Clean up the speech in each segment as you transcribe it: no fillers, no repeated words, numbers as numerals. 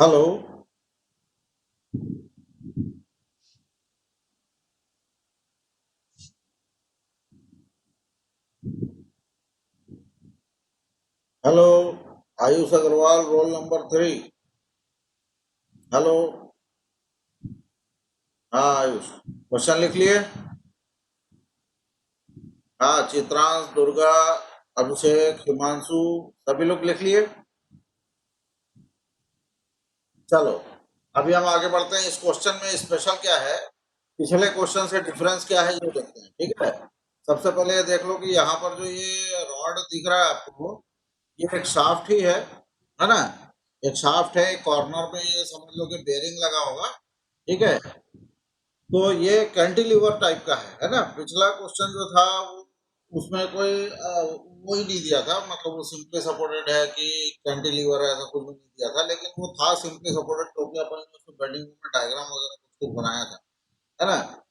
Hello. Hello. Ayush Agarwal, roll number 3। Hello. हाँ Ayush, question लिख लिए? हाँ, चित्रांश, दुर्गा, अभिषेक, हिमांशु, सभी लोग लिख लिए? चलो, अभी हम आगे बढ़ते हैं। इस क्वेश्चन में स्पेशल क्या है, पिछले क्वेश्चन से डिफरेंस क्या है, ये देखते हैं। ठीक है। सबसे पहले ये देख लो कि यहाँ पर जो ये रॉड दिख रहा है आपको, ये एक शाफ्ट ही है ना? एक शाफ्ट है, कॉर्नर में ये समझ लो कि बेरिंग लगा होगा। ठीक है। तो ये कैंटिलीवर टाइप का है ना? पिछला क्वेश्चन जो था उसमें कोई वो ही नहीं दिया था, मतलब वो सिंपली सपोर्टेड है कि कैंटिलीवर है, ऐसा कुछ भी नहीं दिया था। लेकिन वो था सिंपली सपोर्टेड क्योंकि अपन ने उसको बेंडिंग में डायग्राम वगैरह कुछ कुछ बनाया था, है ना?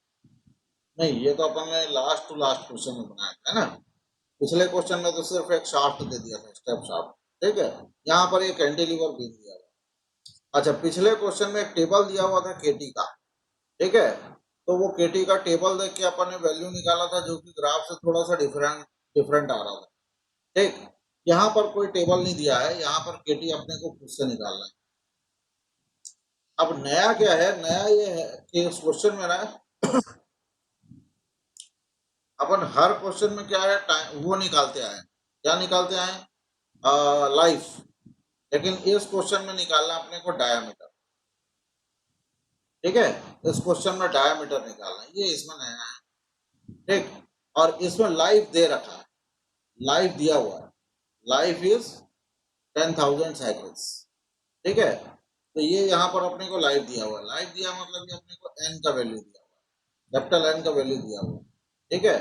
नहीं, ये तो अपन ने लास्ट टू लास्ट क्वेश्चन में बनाया था, है ना? पिछले क्वेश्चन में तो सिर्फ एक शाफ्ट दे दिया था, स्टेप शाफ्ट। ठीक है। यहाँ पर ये कैंटिलीवर भी दिया हुआ। अच्छा, पिछले क्वेश्चन में एक टेबल दिया हुआ था केटी का। ठीक है। तो वो केटी का टेबल देख के अपन ने वैल्यू निकाला था, जो कि ग्राफ से थोड़ा सा डिफरेंट डिफरेंट आ रहा था। ठीक। यहाँ पर कोई टेबल नहीं दिया है, यहाँ पर केटी अपने को खुद से निकालना है। अब नया क्या है, नया ये है कि इस क्वेश्चन में ना अपन हर क्वेश्चन में क्या है, टाइम वो निकालते आए। क्या निकालते आए? लाइफ। लेकिन इस क्वेश्चन में निकालना अपने को डायामीटर। ठीक है। इस क्वेश्चन में डायामीटर निकालना है, ये इसमें नया है। ठीक। और इसमें लाइफ दे रखा है, लाइफ दिया हुआ है। Life is 10,000 cycles. ठीक है। तो ये यहाँ पर अपने को लाइफ दिया हुआ है। लाइफ दिया मतलब कि अपने को एन का वैल्यू दिया हुआ है, कैपिटल एन का वैल्यू दिया हुआ है। ठीक है।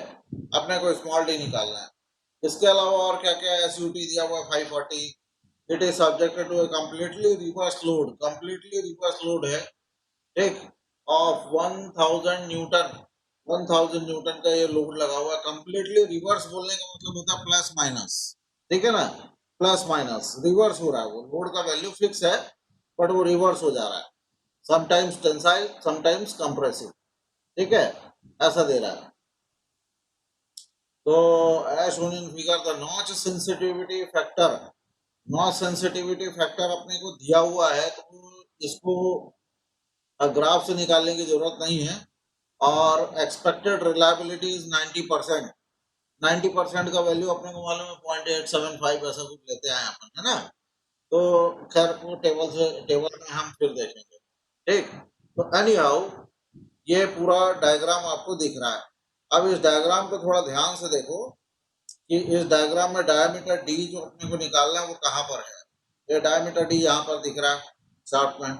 अपने को स्मॉल डी निकालना है। इसके अलावा और क्या क्या? एस यू टी दिया हुआ है 540। It is subjected to a completely reverse load. Completely reverse load है। ठीक। Of 1000 Newton. 1000 न्यूटन का ये लोड लगा हुआ है। कंप्लीटली रिवर्स बोलने का मतलब होता है प्लस माइनस। ठीक है ना? प्लस माइनस रिवर्स हो रहा है, वो लोड का वैल्यू फिक्स है, बट वो रिवर्स हो जा रहा है। Sometimes tensile, sometimes compressive. ठीक है। ऐसा दे रहा है। तो as shown in figure, the notch sensitivity factor. Notch sensitivity factor अपने को दिया हुआ है, तो इसको ग्राफ से निकालने की जरूरत नहीं है। और एक्सपेक्टेड रिलायबिलिटी इज 90%। 90% का वैल्यू अपने को मालूम है 0.875, ऐसा कुछ लेते हैं अपन, है ना? तो खैर वो टेबल में हम फिर देखेंगे। ठीक। तो एनी हाउ, ये पूरा डायग्राम आपको दिख रहा है। अब इस डायग्राम को थोड़ा ध्यान से देखो कि इस डायग्राम में डायमीटर डी जो अपने को निकालना है वो कहाँ पर है। ये डायमीटर डी यहाँ पर दिख रहा है चार्ट में।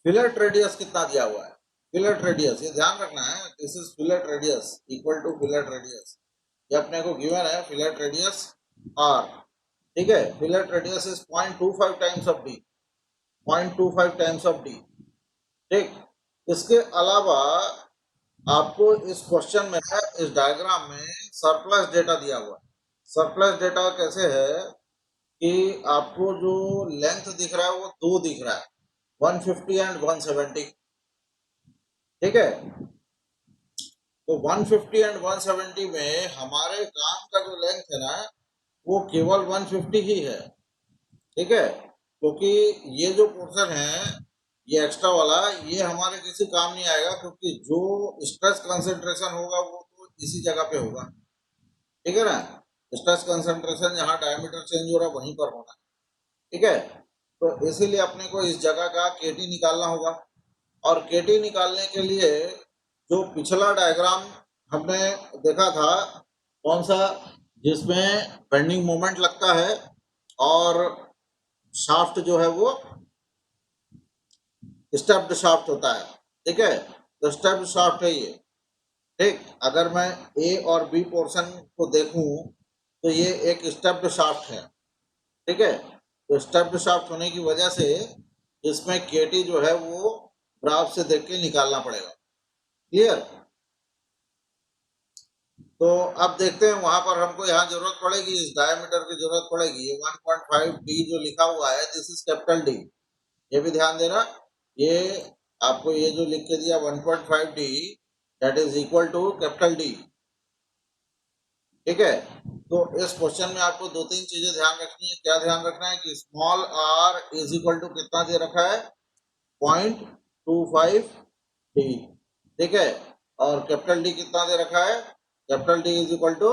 फिलेट रेडियस कितना दिया हुआ है? फिलेट रेडियस, ये ध्यान रखना है, this is fillet radius equal to fillet radius. ये अपने को गिवन है फिलेट रेडियस आर। ठीक है। Fillet radius is 0.25 times of D. 0.25 times of D. ठीक। इसके अलावा आपको इस क्वेश्चन में, इस डायग्राम में सरप्लस डेटा दिया हुआ है। सरप्लस डेटा कैसे है कि आपको जो लेंथ दिख रहा है वो दो दिख रहा है, 150 एंड 170। ठीक है। तो 150 एंड 170 में हमारे काम का जो लेंथ है ना, वो केवल 150 ही है। ठीक है। क्योंकि ये जो पोर्शन है, ये एक्स्ट्रा वाला, ये हमारे किसी काम नहीं आएगा, क्योंकि जो स्ट्रेस कंसंट्रेशन होगा वो तो इसी जगह पे होगा। ठीक है ना? स्ट्रेस कंसंट्रेशन जहाँ डायमीटर चेंज हो रहा है वहीं पर होना है। ठीक है। तो इसीलिए अपने को इस जगह का केटी निकालना होगा। और केटी निकालने के लिए जो पिछला डायग्राम हमने देखा था, कौन सा, जिसमें बेंडिंग मोमेंट लगता है और शाफ्ट जो है वो स्टेप्ड शाफ्ट होता है। ठीक है। तो स्टेप्ड शाफ्ट है ये। ठीक। अगर मैं ए और बी पोर्शन को देखूं तो ये एक स्टेप्ड शाफ्ट है। ठीक है। तो स्टेप्ड शाफ्ट होने की वजह से इसमें केटी जो है वो ग्राफ से देख के निकालना पड़ेगा। क्लियर? तो अब देखते हैं वहां पर हमको यहाँ जरूरत पड़ेगी, इस डायमीटर की जरूरत पड़ेगी। ये 1.5 डी जो लिखा हुआ है, दिस इज कैपिटल डी, ये भी ध्यान देना। ये आपको ये जो लिख के दिया 1.5 D, that is equal to capital D. ठीक है, तो इस क्वेश्चन में आपको दो तीन चीजें ध्यान रखनी है। क्या ध्यान रखना है कि small R is equal to कितना दे रखा है, 0.25 डी। ठीक है, और कैपिटल डी कितना दे रखा है, capital D is equal to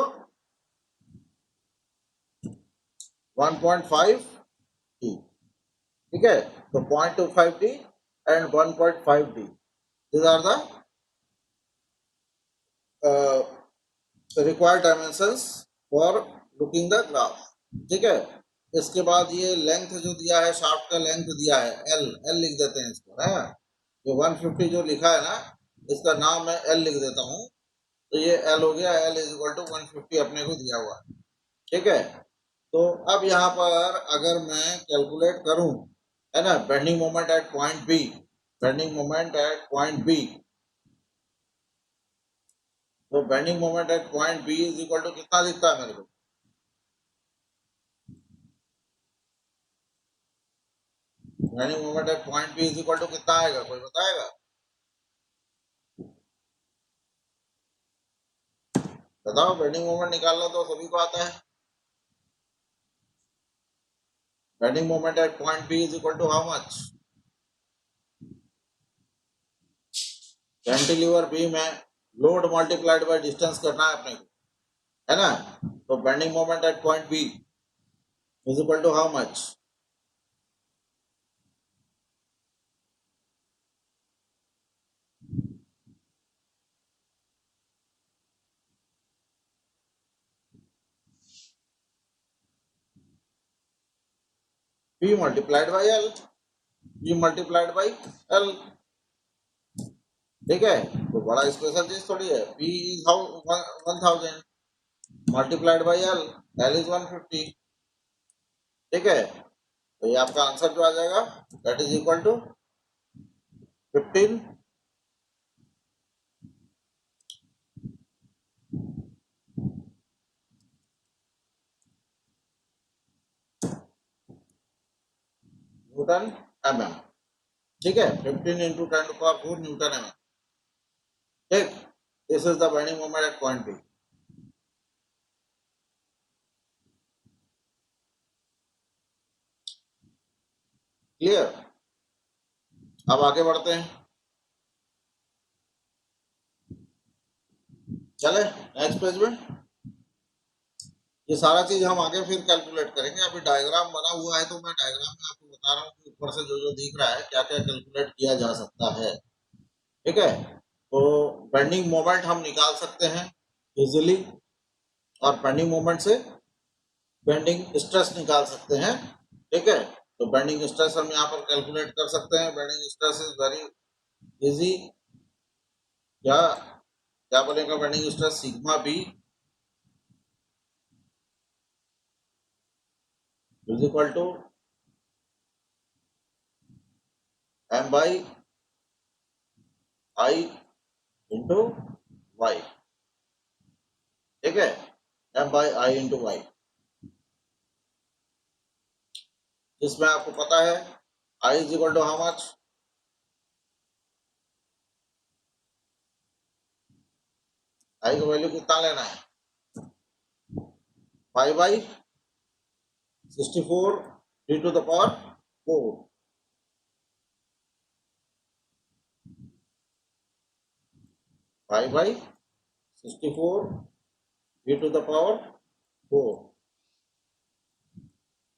1.5 D. ठीक है, तो 0.25 D and 1.5 D, these are the required dimensions for looking the graph। ठीक है, इसके बाद ये लेंथ जो दिया है, शाफ्ट का लेंथ दिया है एल, एल लिख देते हैं इसको, है ये 150 जो लिखा है ना, इसका नाम मैं एल लिख देता हूँ। तो ये एल हो गया, एल इज इक्वल टू 150 अपने को दिया हुआ है। ठीक है, तो अब यहाँ पर अगर मैं कैलकुलेट करूं, है ना, bending moment at point B, bending moment at point B, तो bending moment at point B is equal to कितना दिखता है मेरे को, bending moment at point B is equal to कितना आएगा, कोई बताएगा? बताओ, बेंडिंग मोमेंट निकालना तो सभी को आता है। Bending moment at point B is equal to how much, cantilever B में लोड मल्टीप्लाइड बाय डिस्टेंस करना है अपने को, है ना। तो bending moment at point B is equal to how much, B multiplied by L, B multiplied by L. ठीक है, तो बड़ा स्पेशल चीज थोड़ी है। B is how 1000 multiplied by L, L is 150। ठीक है, तो ये आपका आंसर जो आ जाएगा, that is equal to 15 newton M M. ठीक है, 15 इंटू 10⁴ न्यूटन एम एम। ठीक, this is the bending moment at point B. Clear, अब आगे बढ़ते हैं, चले नेक्स्ट पेज में। ये सारा चीज हम आगे फिर कैलकुलेट करेंगे। अभी डायग्राम बना हुआ है, तो मैं डायग्राम में आपको बता रहा हूँ कि ऊपर से जो जो दिख रहा है क्या क्या कैलकुलेट किया जा सकता है। ठीक है, तो बेंडिंग मोमेंट हम निकाल सकते हैं इजीली, और बेंडिंग मोमेंट से बेंडिंग स्ट्रेस निकाल सकते हैं। ठीक है, तो बेंडिंग स्ट्रेस हम यहाँ पर कैलकुलेट कर सकते हैं। Bending stress is very easy. क्या क्या बोलेगा bending stress, sigma B is equal to M by I into Y. ठीक है, M by I into Y, जिसमें आपको पता है I is equal to how much, I का वैल्यू कितना लेना है, 5/64 D to the power 4, 5/64 D to the power 4।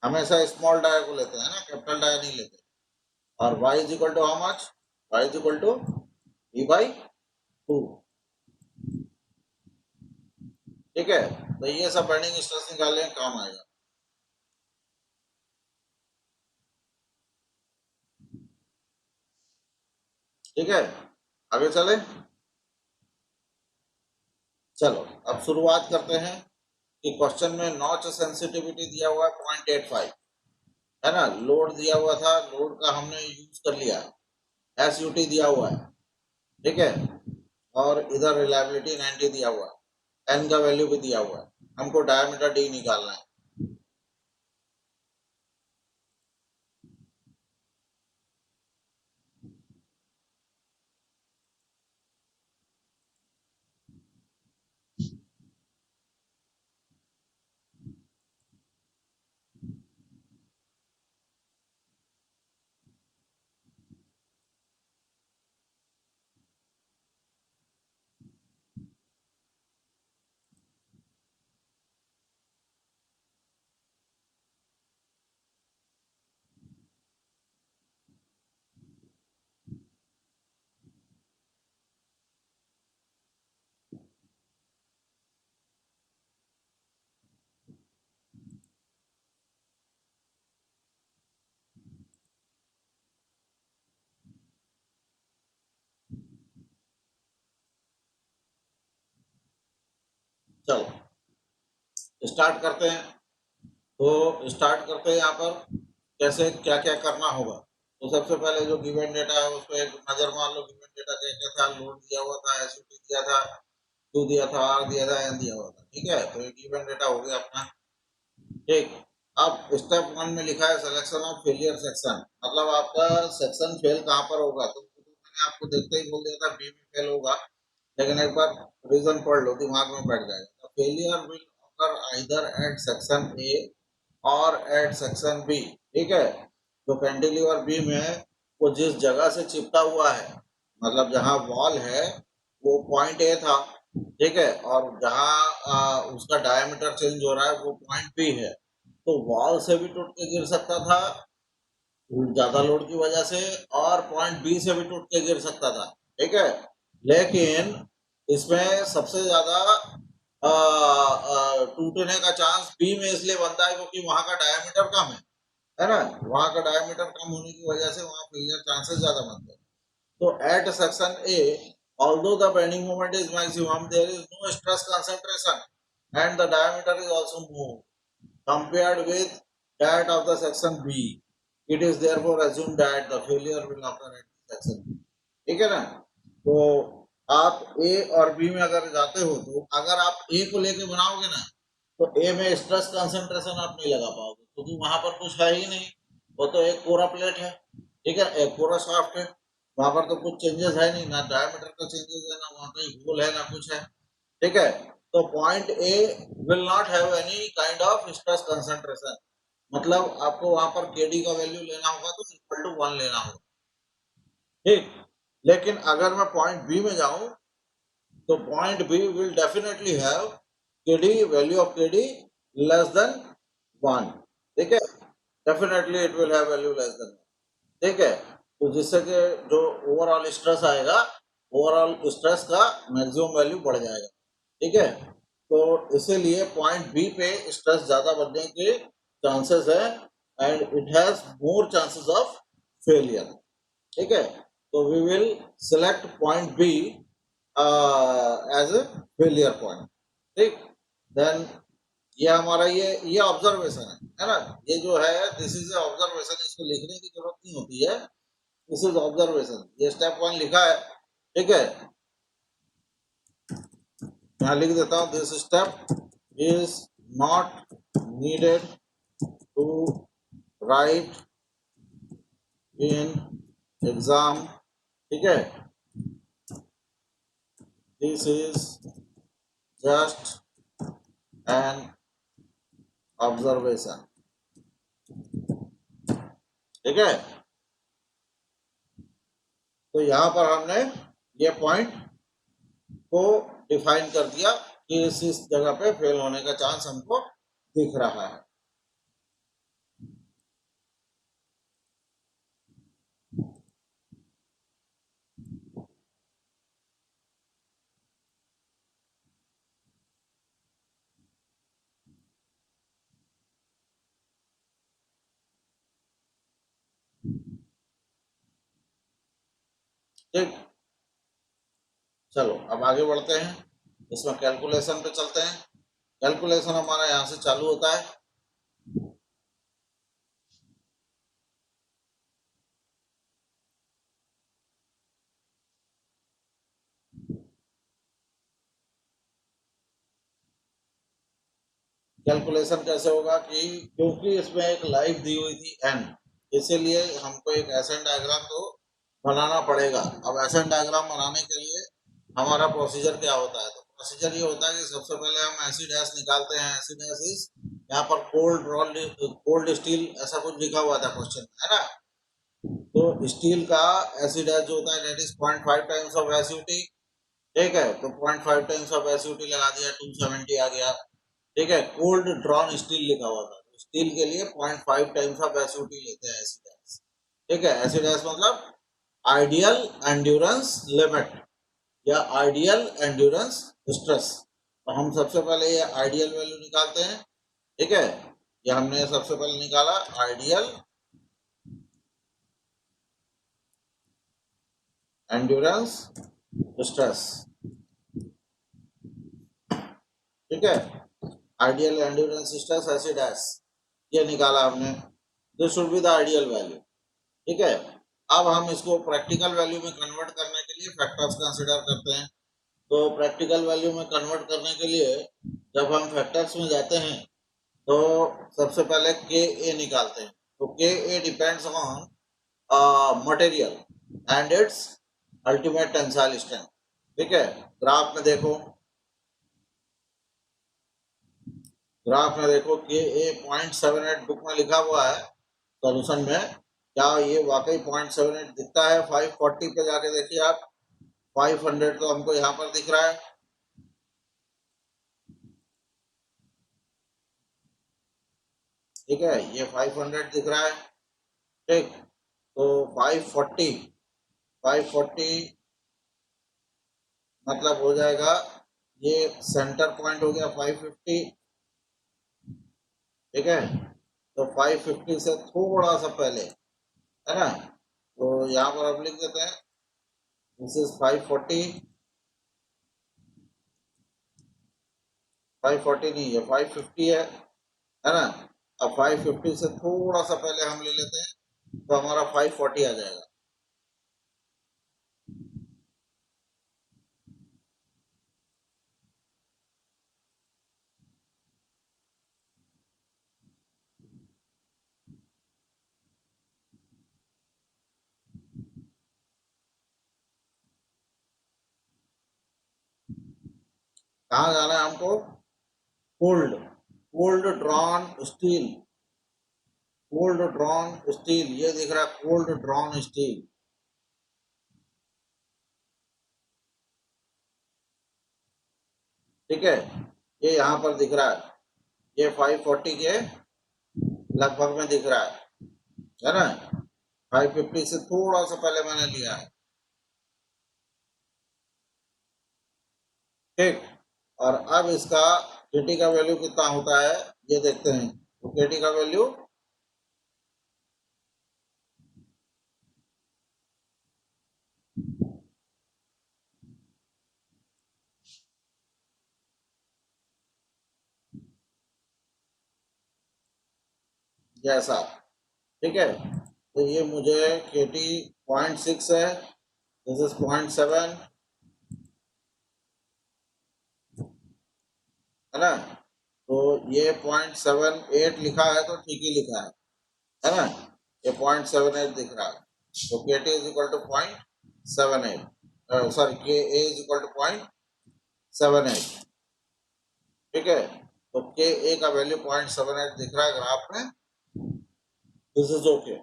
हमेशा स्मॉल डाया को लेते हैं ना, कैपिटल डाया नहीं लेते। और y is equal to how much, y is equal to v/2। ठीक है, तो ये सब बेंडिंग स्ट्रेस निकालने का काम आएगा। ठीक है, आगे चले। चलो अब शुरुआत करते हैं कि क्वेश्चन में नॉच सेंसिटिविटी दिया हुआ है 0.85, है ना। लोड दिया हुआ था, लोड का हमने यूज कर लिया, SUT दिया हुआ है। ठीक है, और इधर रिलायबिलिटी 90 दिया हुआ है। एन का वैल्यू भी दिया हुआ है, हमको डायमीटर डी निकालना है। चलो स्टार्ट करते हैं। तो स्टार्ट करते हैं यहाँ पर कैसे क्या क्या करना होगा। तो सबसे पहले जो गिवन डेटा है उस पर एक नजर मार लो। गिवन डेटा क्या क्या था, लोड दिया हुआ था, एसयूटी दिया था, टू दिया था, आर दिया था, एन दिया हुआ था। ठीक है, तो ये गिवन डेटा हो गया अपना। ठीक, अब स्टेप वन में लिखा है सिलेक्शन ऑफ फेलियर सेक्शन, मतलब आपका सेक्शन फेल कहाँ पर होगा। तो मैंने आपको देखते ही बोल दिया था बी में फेल होगा, लेकिन एक बार रीजन पढ़ लो, दिमाग में बैठ जाएगा। Failure will occur either at section A और एट सेक्शन बी। ठीक है, तो कैंटिलीवर बीम है वो जिस जगह से चिपटा हुआ है, मतलब जहां वॉल है वो पॉइंट ए था। ठीक है, और जहां उसका डायमीटर चेंज हो रहा है वो पॉइंट बी है। तो वॉल से भी टूट के गिर सकता था ज्यादा लोड की वजह से, और पॉइंट बी से भी टूट के गिर सकता था। ठीक है, लेकिन इसमें सबसे ज्यादा टूटने का चांस बी में इसलिए बनता है क्योंकि वहां का डायमीटर कम है ना। वहां का डायमीटर कम होने की वजह से वहां फेलियर चांसेस ज्यादा बनते हैं। तो at section A, although the bending moment is maximum, there is no stress concentration and the diameter is also more compared with that of the section B. It is therefore assumed that the failure will occur at section B. ठीक है ना। तो आप ए और B में अगर जाते हो तो अगर आप ए को लेके बनाओगे ना तो ए में स्ट्रेस कंसंट्रेशन आप नहीं लगा पाओगे क्योंकि वहां पर कुछ है ही नहीं। वो तो एक कोरा प्लेट है, ठीक है, एक कोरा शाफ्ट है, वहां पर तो कुछ चेंजेस है नहीं, ना डायमीटर का चेंजेस है, ना वहां कहीं होल है, ना कुछ है। ठीक है, तो point A will not have any kind of stress concentration, मतलब आपको वहां पर केडी का वैल्यू लेना होगा तो इक्वल टू 1 लेना होगा। ठीक, लेकिन अगर मैं पॉइंट बी में जाऊं तो point B will definitely have KD, value of KD less than 1। ठीक है, definitely it will have value less than 1। ठीक है, तो जिससे कि जो ओवरऑल स्ट्रेस आएगा, ओवरऑल स्ट्रेस का मैक्सिमम वैल्यू बढ़ जाएगा। ठीक है, तो इसीलिए पॉइंट बी पे स्ट्रेस ज्यादा बढ़ने के चांसेस है and it has more chances of failure. ठीक है, तो we will select point B as a failure point. ठीक, देन ये हमारा ये ऑब्जर्वेशन है ना। ये जो है दिस इज ए ऑब्जर्वेशन, इसको लिखने की जरूरत नहीं होती है, दिस इज ऑब्जर्वेशन। ये स्टेप वन लिखा है। ठीक है, यहाँ लिख देता हूँ this step is not needed to write in exam. ठीक है, this is just an observation. ठीक है, तो यहाँ पर हमने ये पॉइंट को डिफाइन कर दिया कि इस जगह पे फेल होने का चांस हमको दिख रहा है। ठीक, चलो अब आगे बढ़ते हैं, इसमें कैलकुलेशन पे चलते हैं। कैलकुलेशन हमारा यहाँ से चालू होता है। कैलकुलेशन कैसे होगा कि क्योंकि इसमें एक लाइफ दी हुई थी n, इसीलिए हमको एक एसन डायग्राम तो बनाना पड़ेगा। अब एसन डायग्राम बनाने के लिए हमारा प्रोसीजर क्या होता है, तो प्रोसीजर ये होता है कि सबसे पहले हम एसिड डैश निकालते हैं। एसिड डैश इज, यहाँ पर कोल्ड स्टील ऐसा कुछ लिखा हुआ था क्वेश्चन में, है ना। तो स्टील का एसिड डैश जो होता है दैट इज 0.5 टाइम्स ऑफ एसयूटी। ठीक है, तो 0.5 टाइम्स ऑफ एसयूटी लगा दिया, 270 आ गया। ठीक है, कोल्ड ड्रॉन स्टील लिखा हुआ था, स्टील के लिए 0.5 टाइम्स ऑफ एसयूटी लेते हैं एसिड डैश। ठीक है, एसिड डैश मतलब आइडियल एंड्योरेंस लिमिट या आइडियल एंड्योरेंस स्ट्रेस। तो हम सबसे पहले ये आइडियल वैल्यू निकालते हैं। ठीक है, ये हमने सबसे पहले निकाला आइडियल एंड्योरेंस स्ट्रेस। ठीक है, ideal endurance stress acid dash ये निकाला हमने। This should be the ideal value. ठीक है, अब हम इसको प्रैक्टिकल वैल्यू में कन्वर्ट करने के लिए फैक्टर्स कंसिडर करते हैं। तो प्रैक्टिकल वैल्यू में कन्वर्ट करने के लिए जब हम फैक्टर्स में जाते हैं तो सबसे पहले के ए निकालते हैं। तो K A depends on material and its ultimate tensile strength. ठीक है, ग्राफ में देखो, ग्राफ में देखो के ए 0.78 बुक में लिखा हुआ है सॉल्यूशन में। क्या ये वाकई 0.78 दिखता है? 540 पे जाके देखिए आप, 500 तो हमको यहाँ पर दिख रहा है। ठीक है, ये 500 दिख रहा है। ठीक, तो 540, 540 मतलब हो जाएगा, ये सेंटर पॉइंट हो गया 550। ठीक है, तो 550 से थोड़ा सा पहले, है ना, तो यहाँ पर अब लिख देते हैं दिस इज 540। 540 नहीं है, 550 है ना। अब 550 से थोड़ा सा पहले हम ले लेते हैं तो हमारा 540 आ जाएगा। कहाँ जाना है हमको? Cold, cold drawn steel, cold drawn steel ये दिख रहा है, कोल्ड ड्रॉन स्टील। ठीक है, ये यहाँ पर दिख रहा है, ये 540 के लगभग में दिख रहा है ना। 550 से थोड़ा सा पहले मैंने लिया है। ठीक, और अब इसका केटी का वैल्यू कितना होता है ये देखते हैं। तो केटी का वैल्यू जैसा, ठीक है, तो ये मुझे केटी 0.6 है, दिस इज 0.7, है ना। तो ये 0.78 लिखा है तो ठीक ही लिखा है ना। ये 0.78 दिख रहा है, तो K T is equal to 0.78, sorry K A is equal to 0.78। ठीक है, तो के ए का वैल्यू 0.78 दिख रहा है ग्राफ में, दिस इज ओके।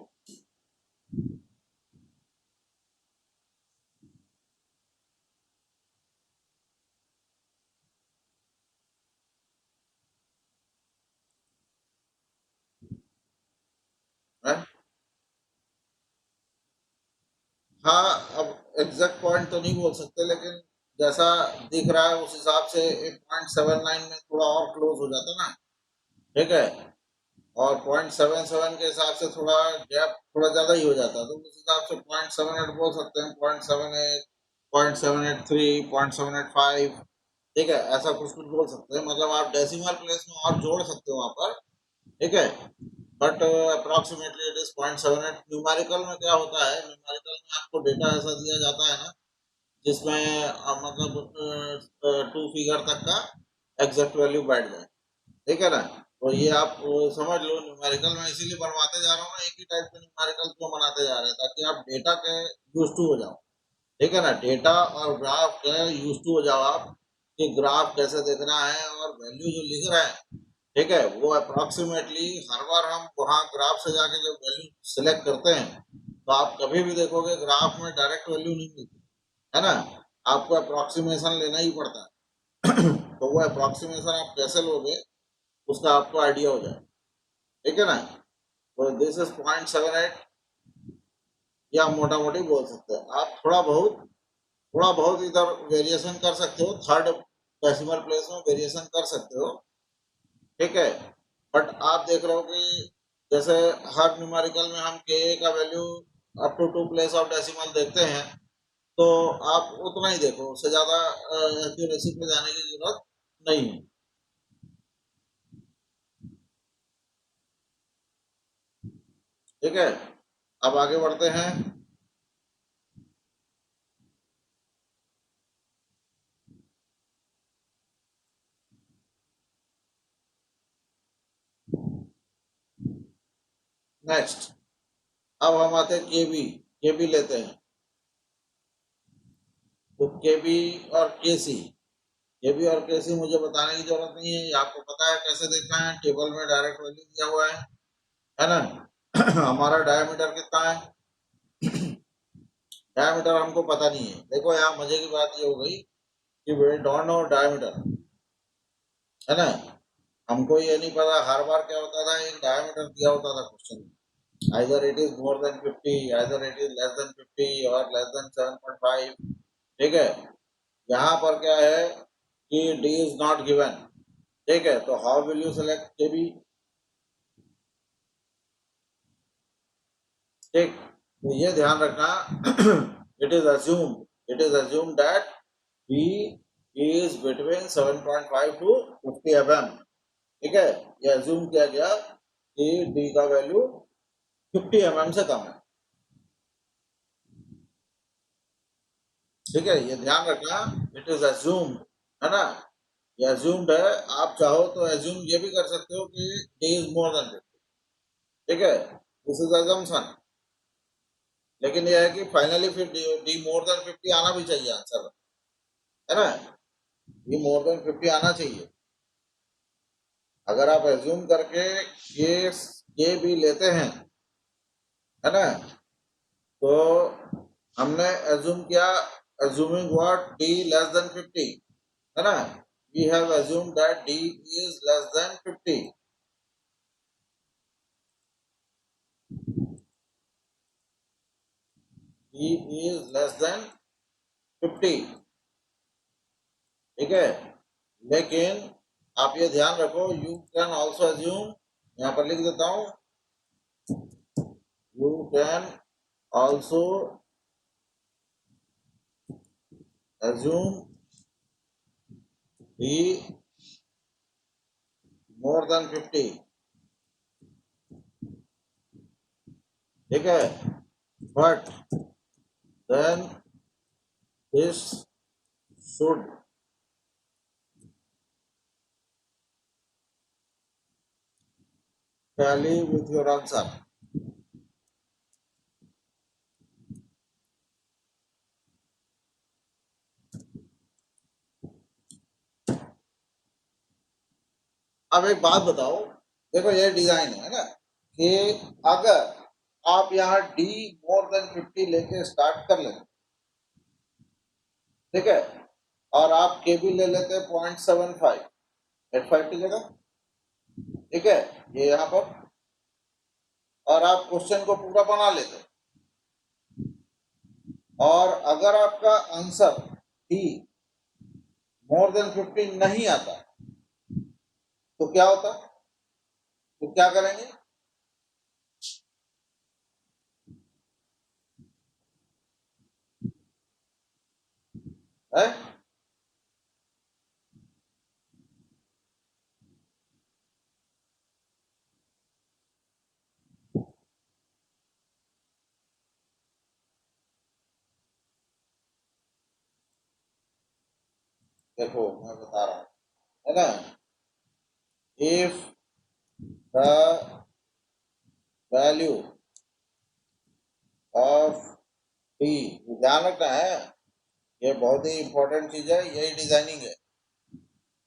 हाँ, अब एग्जैक्ट पॉइंट तो नहीं बोल सकते, लेकिन जैसा दिख रहा है उस हिसाब से 8.79 में थोड़ा और क्लोज हो जाता ना। ठीक है, और 0.77 के हिसाब से थोड़ा गैप थोड़ा ज़्यादा ही हो जाता, तो उस हिसाब से 0.78 बोल सकते हैं, 0.78, 0.783, 0.785। ठीक है, ऐसा कुछ कुछ बोल सकते हैं, मतलब आप डेसिमल प्लेस में और जोड़ सकते हो वहाँ पर। ठीक है, but approximately it is 0.78। Numerical में क्या होता है, न्यूमेरिकल में आपको डेटा ऐसा दिया जाता है ना जिसमें मतलब 2 फिगर तक का एग्जैक्ट वैल्यू बैठ जाए। ठीक है ना। तो ये आप समझ लो, न्यूमेरिकल में इसीलिए बनवाते जा रहा हूँ ना, एक ही टाइप के न्यूमेरिकल क्यों बनाते जा रहे हैं, ताकि आप डेटा के यूज टू हो जाओ। ठीक है ना, डेटा और ग्राफ के यूज टू हो जाओ आप, कि ग्राफ कैसे देखना है, और वैल्यू जो लिख रहे हैं, ठीक है, वो अप्रोक्सीमेटली हर बार हम वहाँ ग्राफ से जाके जब वैल्यू सिलेक्ट करते हैं, तो आप कभी भी देखोगे ग्राफ में डायरेक्ट वैल्यू नहीं मिलती है ना, आपको अप्रोक्सीमेशन लेना ही पड़ता है। तो वो अप्रोक्सीमेशन आप कैसे लोगे, उसका आपको आइडिया हो जाए। ठीक है ना। तो दिस इज 0.78, या मोटा मोटी बोल सकते हैं आप। थोड़ा बहुत इधर वेरिएशन कर सकते हो, थर्ड डेसिमल प्लेस में वेरिएशन कर सकते हो। ठीक है। बट आप देख रहे हो कि जैसे हर न्यूमेरिकल में हम के का value up to 2 place of decimal देखते हैं, तो आप उतना ही देखो, उससे ज़्यादा एक्यूरेसी पे जाने की जरूरत नहीं है। ठीक है। अब आगे बढ़ते हैं। नेक्स्ट, अब हम आते हैं केबी। केबी लेते हैं। तो केबी और केसी, केबी और केसी मुझे बताने की जरूरत नहीं है, ये आपको पता है कैसे देखना है, टेबल में डायरेक्ट वैल्यू दिया हुआ है ना। हमारा डायमीटर कितना है, डायमीटर हमको पता नहीं है। देखो यहाँ मजे की बात ये हो गई कि वे डोंट नो डायमीटर, है ना। हमको ये नहीं पता, हर बार क्या होता था, एक डायमीटर दिया होता था क्वेश्चन में, either it is more than 50, either it is less than 50 और लेस देन 7.5। ठीक है। यहाँ पर क्या है कि डी इज नॉट गिवन। ठीक है, तो how will you select K B. ठीक, तो ये ध्यान रखना। It is assume that B is between 7.5 to 50 mm। ठीक है, ये अज्यूम किया गया कि डी का वैल्यू 50 mm से कम है। ठीक है, ये ध्यान रखना। इट इज अज्यूम्ड, है ना, ये अज्यूम्ड है। आप चाहो तो अज्यूम ये भी कर सकते हो कि डी इज मोर देन 50। ठीक है, दिस इज अजम्पशन। लेकिन यह है कि फाइनली फिर डी मोर देन 50 आना भी चाहिए आंसर, है ना। डी मोर देन 50 आना चाहिए। अगर आप एज्यूम करके ये भी लेते हैं, है ना, तो हमने एज्यूम किया, assuming what, D less than 50, है ना। We have assume that D is less than 50। D is less than 50। ठीक है, लेकिन आप ये ध्यान रखो, यू कैन ऑल्सो एज्यूम, यहाँ पर लिख देता हूँ, you can also assume D more than 50। ठीक है, but then this should tally with your answer. अब एक बात बताओ, देखो ये डिजाइन है ना, कि अगर आप यहाँ डी मोर देन 50 लेके स्टार्ट कर लेते, ठीक है, और आप के भी ले लेते 0.75, 85 की जगह, ठीक है, ये यहाँ पर, और आप क्वेश्चन को पूरा बना लेते, और अगर आपका आंसर डी मोर देन 50 नहीं आता, तो क्या होता, तो क्या करेंगे, है। देखो मैं बता रहा हूँ, है ना, if the value of t, ध्यान रखना है, ये बहुत ही इंपॉर्टेंट चीज है, यही डिजाइनिंग है,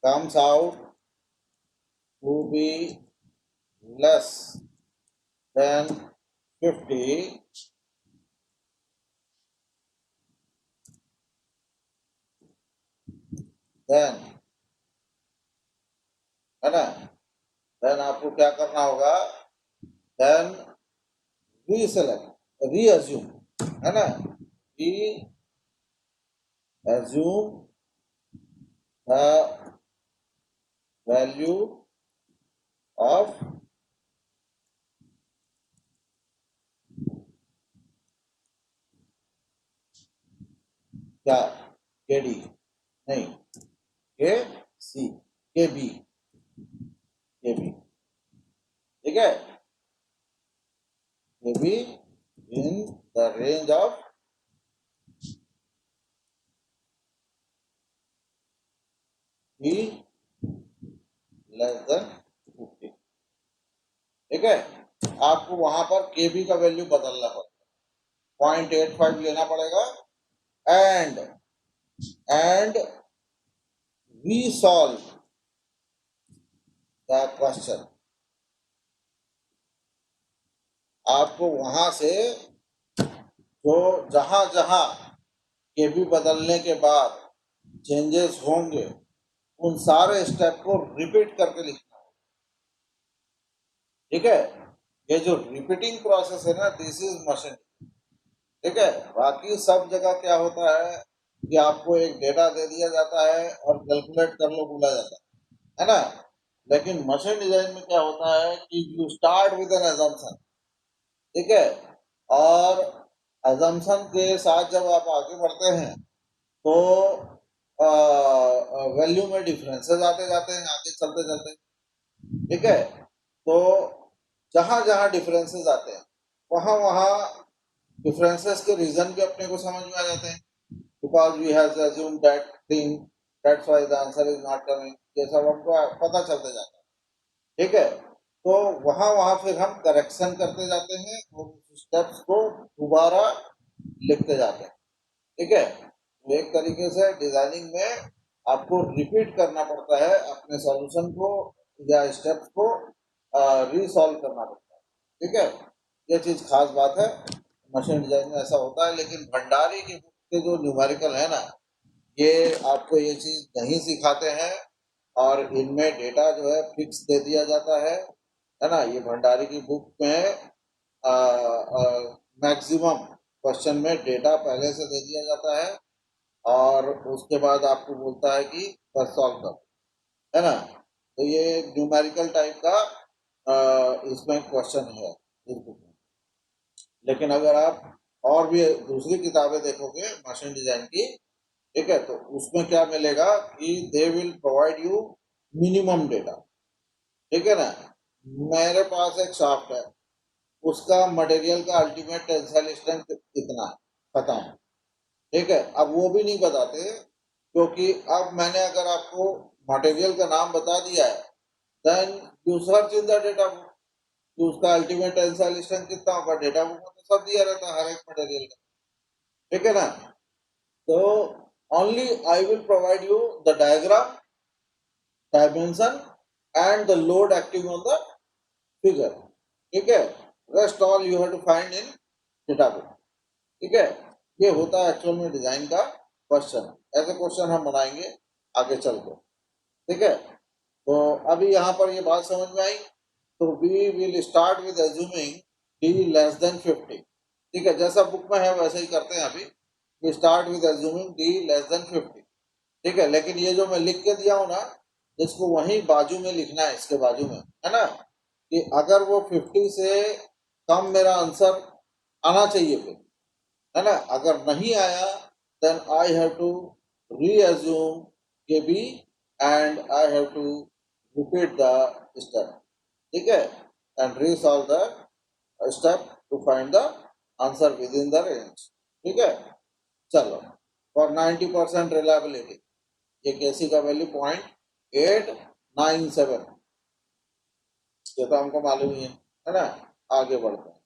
comes out to be less than 50, then, है ना, देन आपको क्या करना होगा, देन रीसेलेक्ट, रीअज्यूम, है ना, रीअज्यूम द वैल्यू ऑफ क्या, के डी नहीं, के सी, के बी, के बी, ठीक है, के be in the range of be less than 50, ठीक है। आपको वहां पर के बी का वैल्यू बदलना पड़ेगा, 0.85 लेना पड़ेगा, एंड resolve the question, आपको वहां से जो जहां जहां के भी बदलने के बाद चेंजेस होंगे उन सारे स्टेप को रिपीट करके लिखना है, ठीक है। ये जो रिपीटिंग प्रोसेस है ना, दिस इज मशीन, ठीक है। बाकी सब जगह क्या होता है कि आपको एक डेटा दे दिया जाता है और कैलकुलेट कर लो बोला जाता है ना, लेकिन मशीन डिजाइन में क्या होता है कि you start with N assumption, ठीक है, और अजम्पशन के साथ जब आप आगे बढ़ते हैं तो वैल्यू में डिफरेंसेस आते जाते हैं आगे चलते चलते, ठीक है। तो जहां जहां डिफरेंसेस आते हैं वहां वहां डिफरेंसेस के रीजन भी अपने को समझ में आ जाते हैं, because we have assumed that thing, that's why the answer is not coming, ये सब हमको पता चलते जाता है, ठीक है। तो वहां वहां फिर हम करेक्शन करते जाते हैं और स्टेप्स को दोबारा लिखते जाते हैं, ठीक है। तो एक तरीके से डिजाइनिंग में आपको रिपीट करना पड़ता है अपने सॉल्यूशन को या स्टेप्स को रीसॉल्व करना पड़ता है, ठीक है। ये चीज खास बात है, मशीन डिजाइन में ऐसा होता है, लेकिन भंडारी की बुक के जो न्यूमेरिकल है ना, ये आपको ये चीज नहीं सिखाते हैं, और इनमें डेटा जो है फिक्स दे दिया जाता है ना। ये भंडारी की बुक में मैक्सिमम क्वेश्चन में डेटा पहले से दे दिया जाता है और उसके बाद आपको बोलता है कि बस सॉल्व कर, है ना। तो ये न्यूमेरिकल टाइप का इसमें क्वेश्चन है इस बुक में। लेकिन अगर आप और भी दूसरी किताबें देखोगे मशीन डिजाइन की, ठीक है, तो उसमें क्या मिलेगा कि they will provide you minimum data, ठीक है ना। मेरे पास एक शाफ्ट है, उसका मटेरियल का अल्टीमेट टेंसाइल स्ट्रेंथ कितना है पता है, ठीक है। अब वो भी नहीं बताते, क्योंकि अब मैंने अगर आपको मटेरियल का नाम बता दिया है, then you search in the data book कि उसका अल्टीमेट टेंसाइल स्ट्रेंथ कितना होगा, डेटा बुक में तो सब दिया रहता है हर एक मटेरियल का, ठीक है ना। तो only I will provide you the diagram, dimension and the load acting on the figure, ठीक है। Rest all you have to find in data book, ठीक है। ये होता है एक्चुअल में डिजाइन का क्वेश्चन, ऐसे क्वेश्चन हम बनाएंगे आगे चल के, ठीक है। तो अभी यहाँ पर ये बात समझ में आई, तो we will start with assuming D less than 50, ठीक है, जैसा बुक में है वैसे ही करते हैं अभी, we start with assuming D less than 50, ठीक है। लेकिन ये जो मैं लिख के दिया हूँ ना, इसको वहीं बाजू में लिखना है, इसके बाजू में, है ना, कि अगर वो 50 से कम मेरा आंसर आना चाहिए फिर, है ना, अगर नहीं आया then I have to reassume K B and I have to repeat the step, ठीक है, and resolve the step to find the answer within the range, ठीक है। चलो, फॉर 90% रिलायबिलिटी ये केसी का वैल्यू 0.897, ये तो हमको मालूम ही है ना। आगे बढ़ते हैं,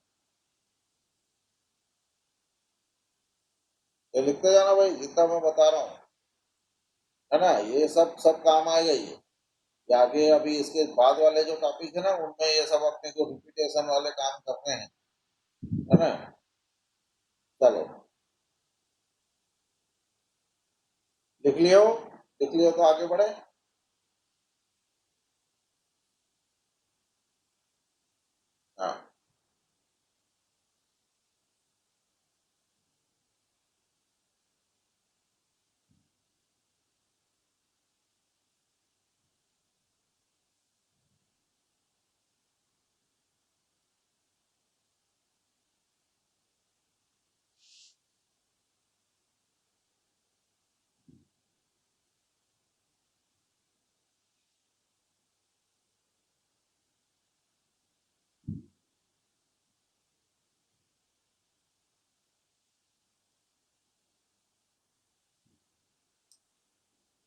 ये लिखते जाना भाई जितना मैं बता रहा हूँ, है ना। ये सब सब काम आएगा ये आगे अभी इसके बाद वाले जो टॉपिक है ना उनमें ये सब अपने को रिपीटेशन वाले काम करने हैं, है ना। चलो, लिख लियो तो आगे बढ़े। हाँ,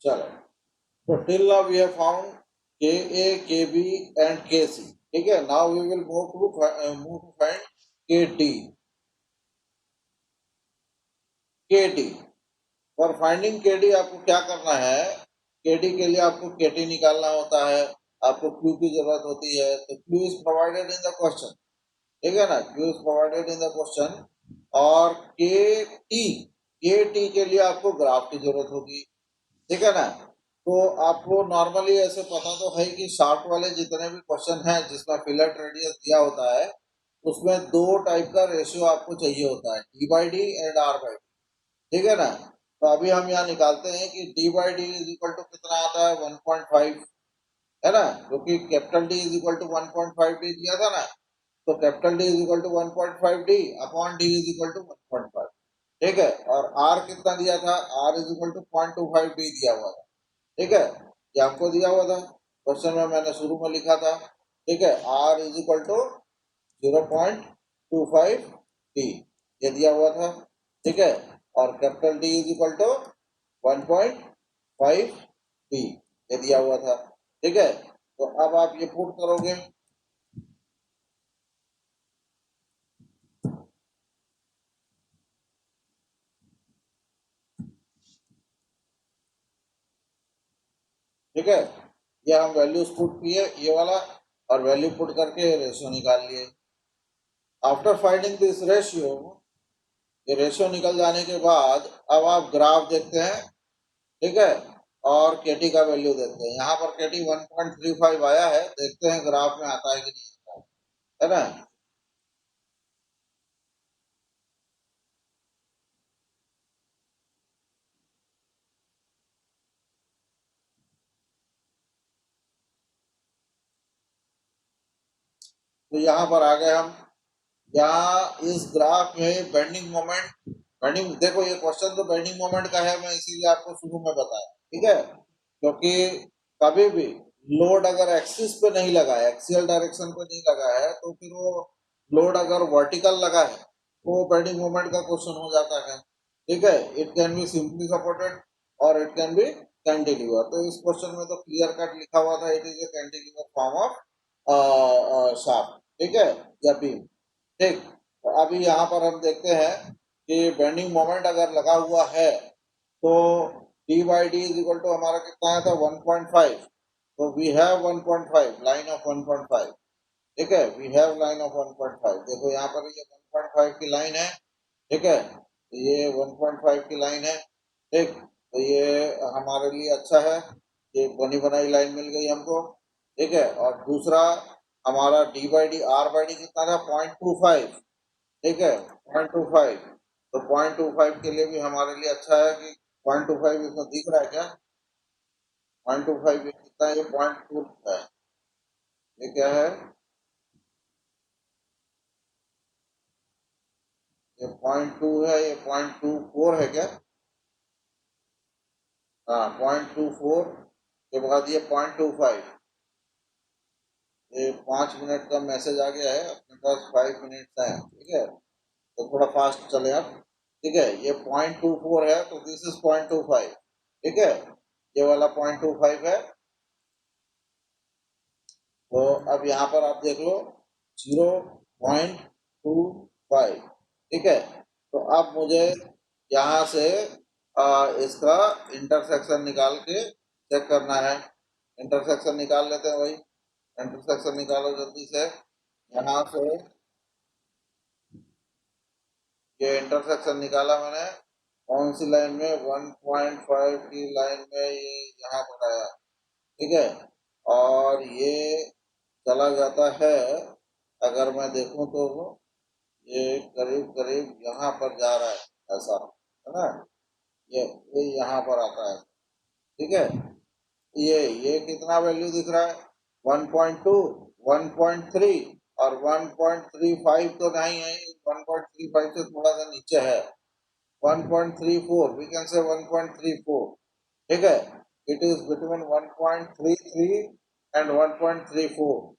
चलो, तो till now we have found K A, K B and K C. ठीक है, now we will move to find K D. K D, for finding K D आपको क्या करना है, के डी के लिए आपको के टी निकालना होता है, आपको क्यू की जरूरत होती है, तो Q is provided in the question. ठीक है ना, Q is provided in the question. और के टी के लिए आपको ग्राफ की जरूरत होगी। ठीक है ना, तो आपको नॉर्मली ऐसे पता तो है कि शार्ट वाले जितने भी क्वेश्चन हैं जिसमें फिलर रेडियस दिया होता है उसमें दो टाइप का रेशियो आपको चाहिए होता है, D by D and R by D. ठीक है ना, तो अभी हम यहाँ निकालते हैं कि D by D is equal to कितना आता है, 1.5, है ना, क्योंकि capital D is equal to 1.5 D दिया था ना, तो capital D is equal to 1.5 D upon D is equal to 1.5। ठीक है, और आर कितना दिया था, R is equal to 0.25 D दिया हुआ था। ठीक है, ये आपको दिया हुआ था क्वेश्चन में, मैंने शुरू में लिखा था। ठीक है, R is equal to 0.25 D, ये दिया हुआ था। ठीक है, और capital D is equal to 1.5 D, ये दिया हुआ था। ठीक है, तो अब आप ये पुट करोगे। ठीक है, ये हम वैल्यूज पुट किए ये वाला, और वैल्यू पुट करके रेशियो निकाल लिए। आफ्टर फाइंडिंग दिस रेशियो, ये रेशियो निकल जाने के बाद अब आप ग्राफ देखते हैं। ठीक है, और केटी का वैल्यू देखते हैं। यहाँ पर केटी 1.35 आया है, देखते हैं ग्राफ में आता है कि नहीं आता है ना। तो यहाँ पर आ गए हम। यहाँ इस ग्राफ में बेंडिंग मोमेंट, बेंडिंग देखो ये क्वेश्चन तो बेंडिंग मोमेंट का है, मैं इसीलिए आपको शुरू में बताया। ठीक है, क्योंकि कभी भी लोड अगर एक्सिस पे नहीं लगा है, एक्सियल डायरेक्शन पे नहीं लगा है, तो फिर वो लोड अगर वर्टिकल लगा है तो वो बेंडिंग मोमेंट का क्वेश्चन हो जाता है। ठीक है, it can be simply supported और इट कैन बी कैंटिलीवर। तो इस क्वेश्चन में तो क्लियर कट लिखा हुआ था, it is a cantilever form of shaft. ठीक है, या बीम। ठीक, तो अभी यहाँ पर हम देखते हैं कि बेंडिंग मोमेंट अगर लगा हुआ है तो D by D is equal to हमारा कितना आया था, 1.5। तो वी हैव 1.5, लाइन ऑफ 1.5। ठीक है, वी हैव लाइन ऑफ 1.5, देखो यहाँ पर ये 1.5 की लाइन है। ठीक है, तो ये 1.5 की लाइन है। ठीक, तो ये हमारे लिए अच्छा है, ये बनी बनाई लाइन मिल गई हमको। ठीक है, और दूसरा हमारा D by D, R by D कितना था, 0.25। ठीक है, 0.25, तो 0.25 के लिए भी हमारे लिए अच्छा है कि 0.25 इसमें दिख रहा है क्या, 0.25 कितना है, ये 0.2 है। ये क्या है, ये 0.2 है, ये 0.24 है क्या, हाँ 0.24 के बाद ये 0.25। ये 5 मिनट का मैसेज आ गया है, अपने पास 5 मिनट है। ठीक है, तो थोड़ा फास्ट चले आप। ठीक है, ये 0.24 है, तो दिस इज 0.25। ठीक है, ये वाला 0.25 है। तो अब यहाँ पर आप देख लो 0.25, ठीक है। तो अब मुझे यहाँ से इसका इंटरसेक्शन निकाल के चेक करना है। इंटरसेक्शन निकाल लेते हैं भाई, इंटरसेक्शन निकालो जल्दी से। यहाँ से ये इंटरसेक्शन निकाला मैंने, कौन सी लाइन में, 1.5 की लाइन में ये यहाँ पर आया, ठीक है। और ये चला जाता है, अगर मैं देखूं तो ये करीब करीब यहाँ पर जा रहा है, ऐसा है ना। ये यहाँ पर आता है, ठीक है। ये कितना वैल्यू दिख रहा है, 1.2, 1.3 और 1.35 तो नहीं है, 1.35 से थोड़ा सा नीचे है, 1.34, वी कैन से 1.34, ठीक है। इट इज बिटवीन 1.33 एंड 1.34,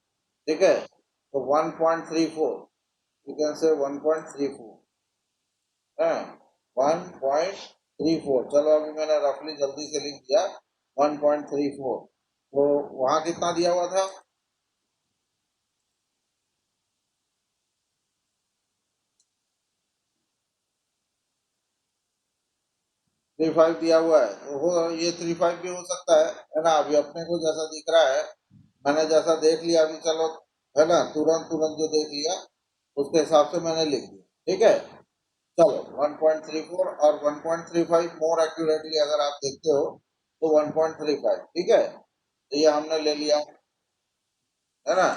ठीक है। तो 1.34, वी कैन से 1.34 है, 1.34। चलो अभी मैंने रफली जल्दी से लिख दिया 1.34। तो वहां कितना दिया हुआ था, 35 दिया हुआ है, तो हो ये 35 भी हो सकता है ना। अभी अपने को जैसा दिख रहा है, मैंने जैसा देख लिया अभी, चलो, है ना, तुरंत तुरंत जो देख लिया उसके हिसाब से मैंने लिख दिया, ठीक है। चलो 1.34 और 1.35 मोर एक्यूरेटली अगर आप देखते हो तो 1.35, ठीक है। तो ये हमने ले लिया, है ना।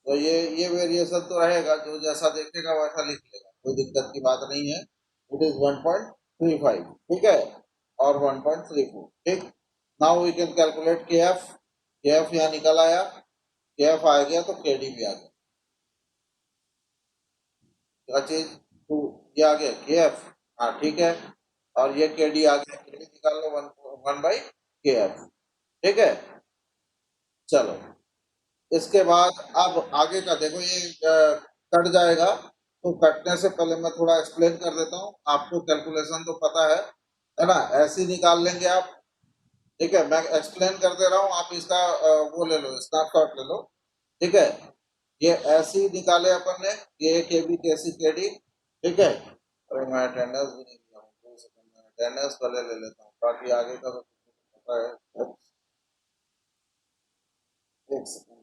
तो ये वेरिएशन तो रहेगा, जो जैसा देखेगा वैसा लिख लेगा, कोई दिक्कत की बात नहीं है। इट इज 1.35, ठीक है, और 1.34, ठीक। नाउ वी कैन कैलकुलेट के एफ। के एफ यहाँ निकल आया, के एफ आ गया तो के डी भी आ गया। क्या चीज, टू, ये आ गया के एफ, हाँ ठीक है। और ये के डी आ गया, के डी निकाल लो, 1/के एफ, ठीक है। चलो, इसके बाद अब आगे का देखो, ये कट जाएगा, तो कटने से पहले मैं थोड़ा एक्सप्लेन कर देता हूँ। आपको कैलकुलेशन तो पता है ना, ऐसे ही निकाल लेंगे आप, ठीक है। मैं एक्सप्लेन कर दे रहा हूँ, आप इसका वो ले लो, स्नैपशॉट ले लो, ठीक है। ये ऐसे ही निकाले अपन ने, ये के बी के सी के डी, ठीक है। अरे मैं अटेंडेंस भी नहीं दिया हूँ, 2 सेकंड में अटेंडेंस पहले ले लेता हूँ, बाकी आगे का तो पता है। एक सेकंड में,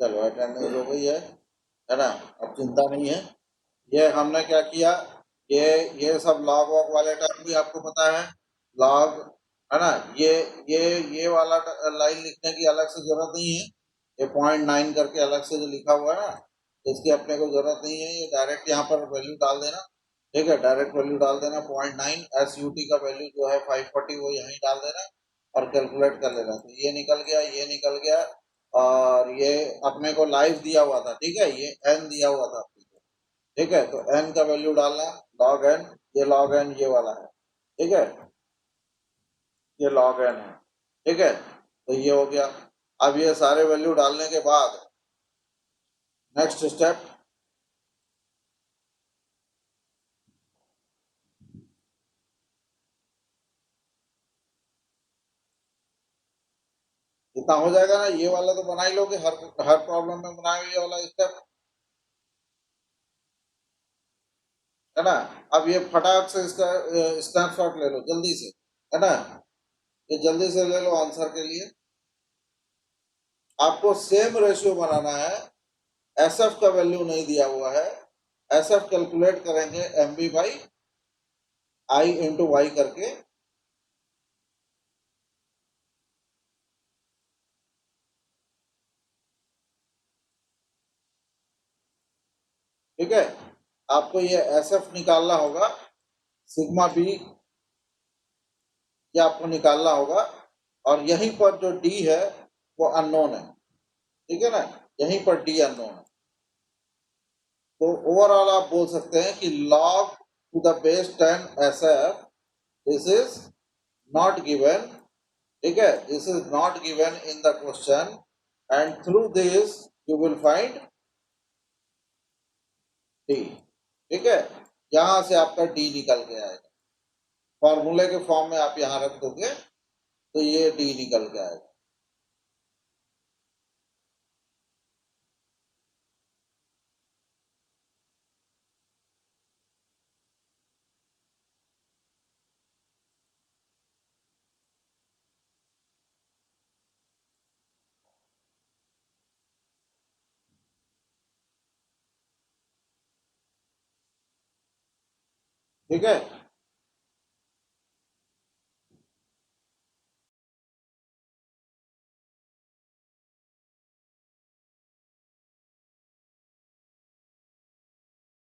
चलो अटेंडेंस हो गई है ना। अब चिंता नहीं है। ये हमने क्या किया, ये सब लॉग वॉग वाले टर्म भी आपको पता है, लॉग, है ना। ये ये वाला लाइन लिखने की अलग से जरूरत नहीं है, ये 0.9 करके अलग से जो लिखा हुआ है ना, इसकी अपने को जरूरत नहीं है। ये डायरेक्ट यहाँ पर वैल्यू डाल देना, ठीक है, डायरेक्ट वैल्यू डाल देना 0.9। एस यू टी का वैल्यू जो है 540, वो यहीं डाल देना और कैलकुलेट कर लेना। तो ये निकल गया, ये निकल गया। और ये अपने को लाइव दिया हुआ था, ठीक है, ये एन दिया हुआ था अपने को, ठीक है। तो एन का वैल्यू डालना, लॉग एन, ये लॉग एन ये वाला है, ठीक है, ये लॉग एन है, ठीक है। तो ये हो गया। अब ये सारे वैल्यू डालने के बाद नेक्स्ट स्टेप, इतना हो जाएगा ना, ये वाला तो बना ही लोगे, हर प्रॉब्लम में बनाए ये वाला स्टेप, है ना। अब ये फटाक से इसका स्नैपशॉट ले लो जल्दी से, है ना। ये जल्दी से ले लो आंसर के लिए। आपको सेम रेशियो बनाना है, एस एफ का वैल्यू नहीं दिया हुआ है। एस एफ कैलकुलेट करेंगे M B by I into Y करके, ठीक है। आपको ये एस एफ निकालना होगा, सिग्मा बी ये आपको निकालना होगा, और यहीं पर जो डी है वो अननोन है, ठीक है ना, यहीं पर डी अननोन है। तो ओवरऑल आप बोल सकते हैं कि log to the base 10 SF, this is not given, ठीक है, this is not given in the question, and through this you will find D, ठीक है, यहां से आपका डी निकल के आएगा, फॉर्मूले के फॉर्म में आप यहां रख दोगे तो ये डी निकल के आएगा। ठीक है,